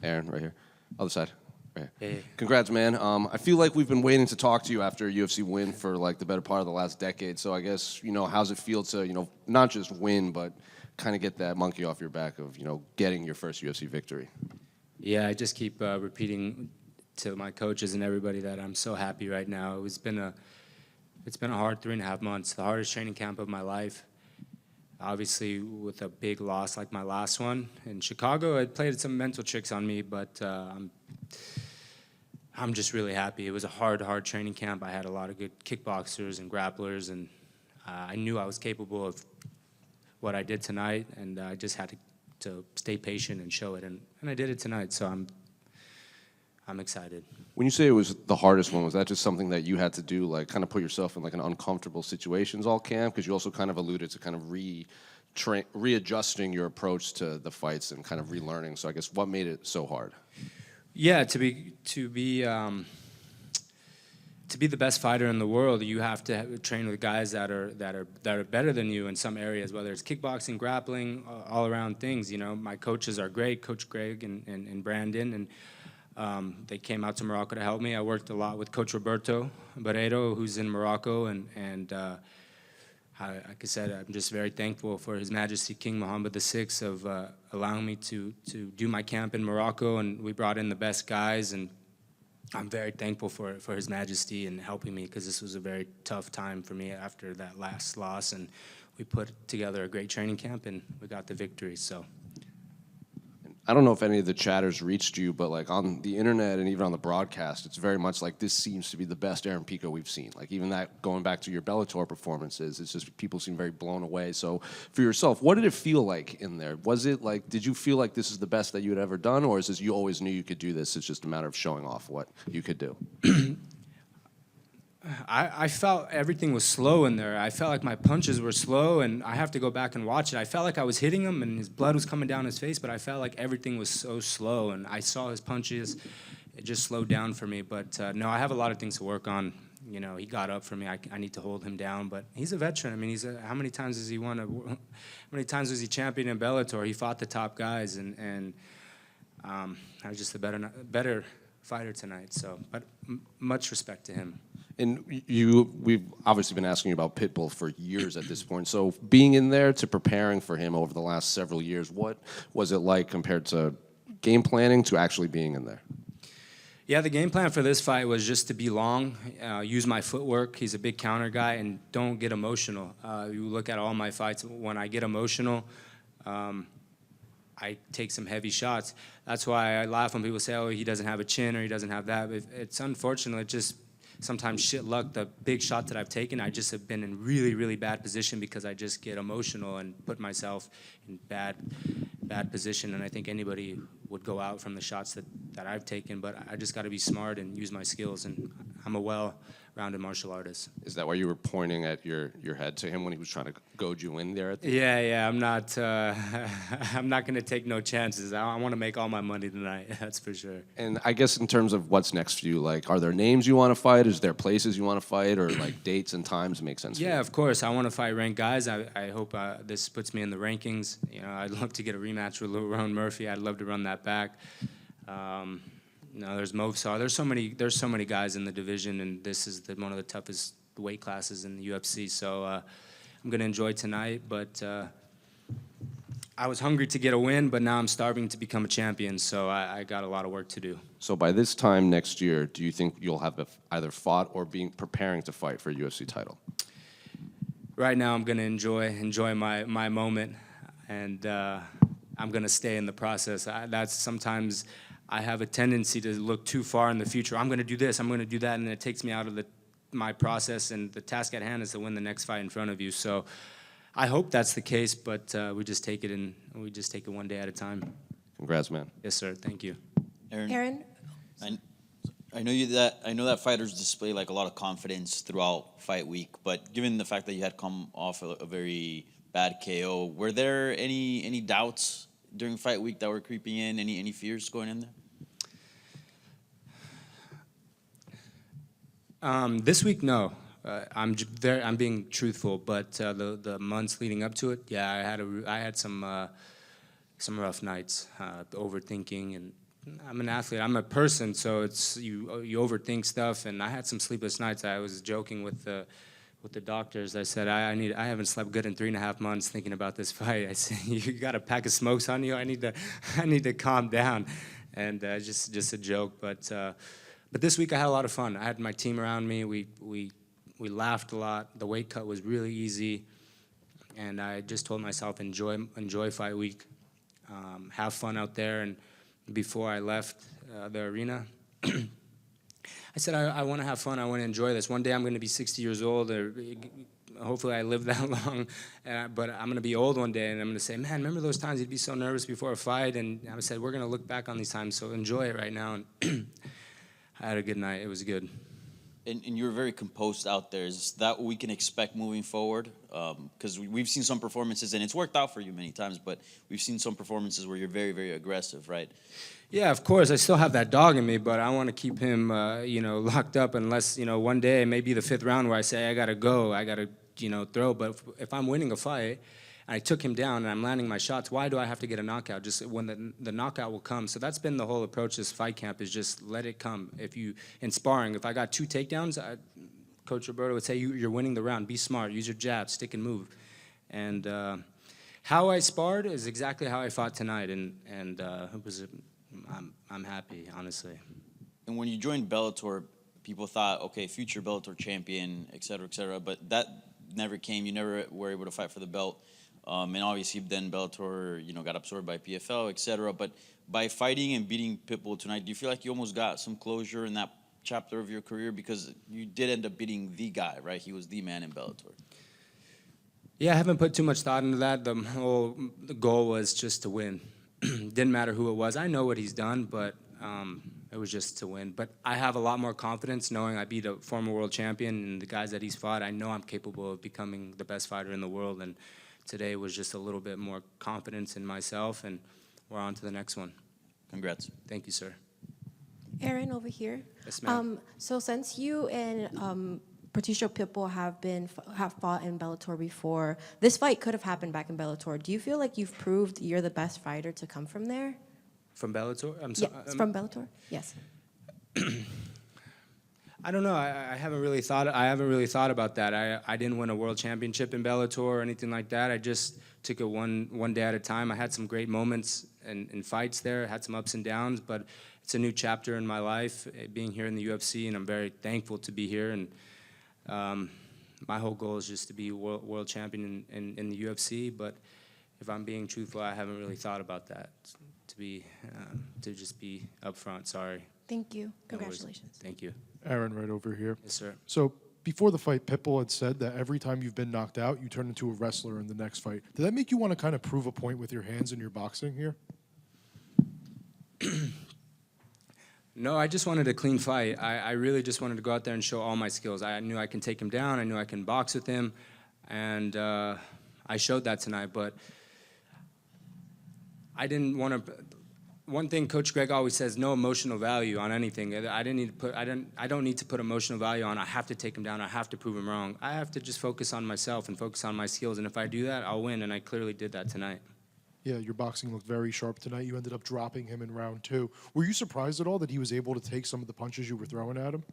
Aaron, right here. Other side. Right here. Hey. Congrats, man. I feel like we've been waiting to talk to you after a UFC win for like the better part of the last decade. So I guess, how's it feel to, not just win, but kind of get that monkey off your back of, getting your first UFC victory? Yeah, I just keep repeating to my coaches and everybody that I'm so happy right now. It's been a hard 3.5 months, the hardest training camp of my life. Obviously, with a big loss like my last one in Chicago, it played some mental tricks on me, but I'm just really happy. It was a hard training camp. I had a lot of good kickboxers and grapplers, and I knew I was capable of what I did tonight, and I just had to stay patient and show it, and I did it tonight, so I'm excited. When you say it was the hardest one, was that just something that you had to do, like kind of put yourself in like an uncomfortable situations all camp? Because you also kind of alluded to kind of readjusting your approach to the fights and kind of relearning. So I guess what made it so hard? Yeah, to be the best fighter in the world, you have to train with guys that are better than you in some areas, whether it's kickboxing, grappling, all around things. My coaches are great, Coach Greg and Brandon, and they came out to Morocco to help me. I worked a lot with Coach Roberto Barreiro, who's in Morocco, and like I said, I'm just very thankful for His Majesty King Mohammed VI of allowing me to do my camp in Morocco, and we brought in the best guys, and I'm very thankful for His Majesty and helping me, because this was a very tough time for me after that last loss, and we put together a great training camp and we got the victory. So I don't know if any of the chatters reached you, but like on the internet and even on the broadcast, it's very much like this seems to be the best Aaron Pico we've seen. Like even that going back to your Bellator performances, it's just people seem very blown away. So for yourself, what did it feel like in there? Was it like, did you feel like this is the best that you had ever done, or is this you always knew you could do this? It's just a matter of showing off what you could do. I felt everything was slow in there. I felt like my punches were slow, and I have to go back and watch it. I felt like I was hitting him, and his blood was coming down his face, but I felt like everything was so slow, and I saw his punches. It just slowed down for me. But no, I have a lot of things to work on. He got up for me. I need to hold him down, but he's a veteran. I mean, how many times has he won? How many times was he champion in Bellator? He fought the top guys, and I was just a better fighter tonight. So, but much respect to him. And we've obviously been asking you about Pitbull for years at this point. So being in there to preparing for him over the last several years, what was it like compared to game planning to actually being in there? Yeah, the game plan for this fight was just to be long, use my footwork. He's a big counter guy, and don't get emotional. You look at all my fights, when I get emotional, I take some heavy shots. That's why I laugh when people say, oh, he doesn't have a chin or he doesn't have that. It's unfortunate, just sometimes shit luck. The big shot that I've taken, I just have been in really, really bad position because I just get emotional and put myself in bad position. And I think anybody would go out from the shots that I've taken, but I just got to be smart and use my skills. And I'm a well-rounded martial artist. Is that why you were pointing at your head to him when he was trying to goad you in there? Yeah. I'm not going to take no chances. I want to make all my money tonight. That's for sure. And I guess in terms of what's next for you, like, are there names you want to fight? Is there places you want to fight, or like dates and times make sense? Yeah, of course. I want to fight ranked guys. I hope this puts me in the rankings. I'd love to get a rematch with Lerone Murphy. I'd love to run that back. There's Movsar. There's so many guys in the division, and this is one of the toughest weight classes in the UFC. So I'm going to enjoy tonight, but I was hungry to get a win, but now I'm starving to become a champion, so I got a lot of work to do. So by this time next year, do you think you'll have either fought or preparing to fight for a UFC title? Right now I'm going to enjoy my moment, and I'm going to stay in the process. That's sometimes I have a tendency to look too far in the future. I'm going to do this, I'm going to do that, and it takes me out of my process, and the task at hand is to win the next fight in front of you. So I hope that's the case, but we just take it one day at a time. Congrats, man. Yes, sir. Thank you. Aaron? I know that fighters display like a lot of confidence throughout fight week, but given the fact that you had come off a very bad KO, were there any doubts during fight week that were creeping in? Any fears going in there? This week, no. I'm being truthful, but the months leading up to it, yeah, I had some rough nights, overthinking and I'm an athlete. I'm a person, so it's you overthink stuff. And I had some sleepless nights. I was joking with the doctors. I said I haven't slept good in 3.5 months thinking about this fight. I said you got a pack of smokes on you. I need to calm down. And just a joke, but this week I had a lot of fun. I had my team around me. We laughed a lot. The weight cut was really easy, and I just told myself enjoy fight week, have fun out there. And before I left the arena, I said I want to have fun. I want to enjoy this. One day I'm going to be 60 years old, or hopefully I live that long. But I'm going to be old one day, and I'm going to say, man, remember those times you'd be so nervous before a fight? And I said, we're going to look back on these times, so enjoy it right now. And I had a good night. It was good. And you were very composed out there. Is that what we can expect moving forward? Because we've seen some performances, and it's worked out for you many times, but we've seen some performances where you're very, very aggressive, right? Yeah, of course. I still have that dog in me, but I want to keep him, locked up unless, one day, maybe the 5th round where I say, I got to go, I got to, throw. But if I'm winning a fight, and I took him down and I'm landing my shots, why do I have to get a knockout? Just when the knockout will come. So that's been the whole approach this fight camp, is just let it come. In sparring, if I got 2 takedowns, Coach Roberto would say, you're winning the round. Be smart. Use your jab. Stick and move. And how I sparred is exactly how I fought tonight. And it was I'm happy, honestly. And when you joined Bellator, people thought, okay, future Bellator champion, et cetera, but that never came. You never were able to fight for the belt. And obviously then Bellator, got absorbed by PFL, et cetera. But by fighting and beating Pitbull tonight, do you feel like you almost got some closure in that chapter of your career? Because you did end up beating the guy, right? He was the man in Bellator. Yeah, I haven't put too much thought into that. The goal was just to win. Didn't matter who it was. I know what he's done, but it was just to win. But I have a lot more confidence knowing I beat a former world champion, and the guys that he's fought, I know I'm capable of becoming the best fighter in the world. And today was just a little bit more confidence in myself, and we're on to the next one. Congrats. Thank you, sir. Aaron, over here. Yes, ma'am. So since you and Patricio Pitbull have fought in Bellator before, this fight could have happened back in Bellator. Do you feel like you've proved you're the best fighter to come from there? From Bellator? Yes, from Bellator. Yes. I don't know. I haven't really thought about that. I didn't win a world championship in Bellator or anything like that. I just took it one day at a time. I had some great moments in fights there. Had some ups and downs, but it's a new chapter in my life, being here in the UFC, and I'm very thankful to be here. And my whole goal is just to be world champion in the UFC. But if I'm being truthful, I haven't really thought about that. To just be upfront. Sorry. Thank you. No worries. Congratulations. Thank you. Aaron, right over here. Yes, sir. So before the fight, Pitbull had said that every time you've been knocked out, you turn into a wrestler in the next fight. Did that make you want to kind of prove a point with your hands in your boxing here? No, I just wanted a clean fight. I really just wanted to go out there and show all my skills. I knew I can take him down. I knew I can box with him. And I showed that tonight. But I didn't want to... One thing Coach Greg always says, no emotional value on anything. I don't need to put emotional value on, I have to take him down, I have to prove him wrong. I have to just focus on myself and focus on my skills. And if I do that, I'll win. And I clearly did that tonight. Yeah, your boxing looked very sharp tonight. You ended up dropping him in round 2. Were you surprised at all that he was able to take some of the punches you were throwing at him?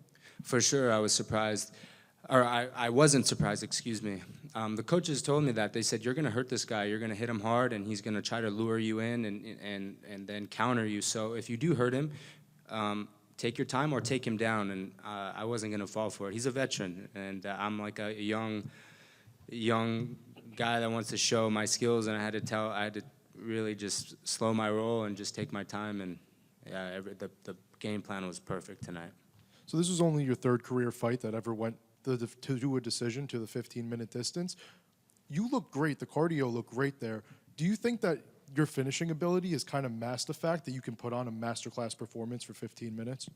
For sure, I was surprised. Or I wasn't surprised, excuse me. The coaches told me that. They said, you're going to hurt this guy. You're going to hit him hard, and he's going to try to lure you in and then counter you. So if you do hurt him, take your time or take him down. And I wasn't going to fall for it. He's a veteran, and I'm like a young guy that wants to show my skills, and I had to really just slow my roll and just take my time. And yeah, the game plan was perfect tonight. So this was only your 3rd career fight that ever went to do a decision to the 15-minute distance. You look great. The cardio looked great there. Do you think that your finishing ability has kind of masked the fact that you can put on a masterclass performance for 15 minutes?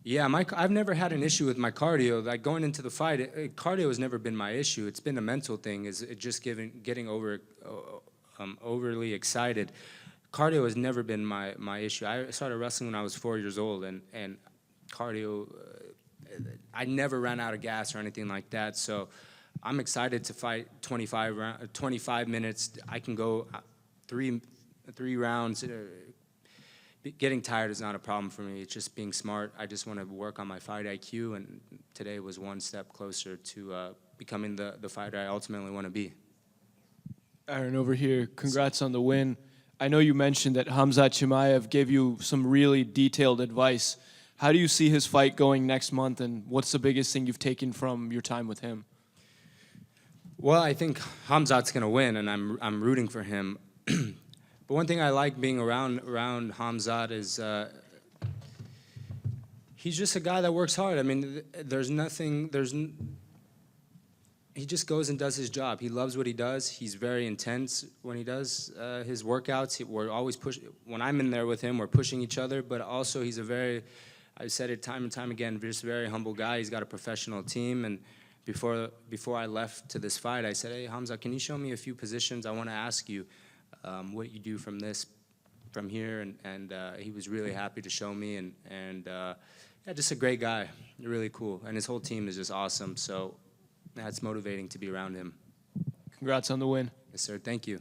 Yeah, I've never had an issue with my cardio. Like going into the fight, cardio has never been my issue. It's been a mental thing. Is it just getting overly excited. Cardio has never been my issue. I started wrestling when I was 4 years old, and cardio. I never ran out of gas or anything like that. So I'm excited to fight 25 minutes. I can go three rounds getting tired is not a problem for me. It's just being smart. I just want to work on my fight IQ, and today was one step closer to becoming the fighter I ultimately want to be. Aaron, over here, congrats on the win. I know you mentioned that Khamzat Chimaev gave you some really detailed advice. How do you see his fight going next month, and what's the biggest thing you've taken from your time with him? Well, I think Khamzat's going to win, and I'm rooting for him. But one thing I like being around Khamzat is he's just a guy that works hard. I mean, he just goes and does his job. He loves what he does. He's very intense when he does his workouts. We're always when I'm in there with him, we're pushing each other, but also he's I've said it time and time again, just a very humble guy. He's got a professional team, and before I left to this fight, I said, hey, Khamzat, can you show me a few positions? I want to ask you what you do from here, and he was really happy to show me, and yeah, just a great guy, really cool, and his whole team is just awesome, so that's motivating to be around him. Congrats on the win. Yes, sir, thank you.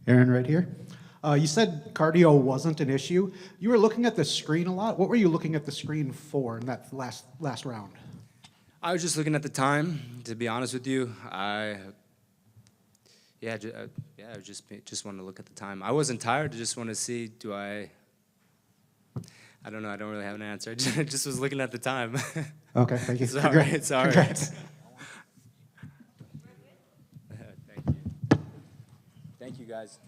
Aaron, right here. You said cardio wasn't an issue. You were looking at the screen a lot. What were you looking at the screen for in that last round? I was just looking at the time, to be honest with you. I just wanted to look at the time. I wasn't tired. I just want to see, I don't know. I don't really have an answer. I just was looking at the time. Okay, thank you. Sorry, it's all right. Congrats. Thank you. Thank you, guys.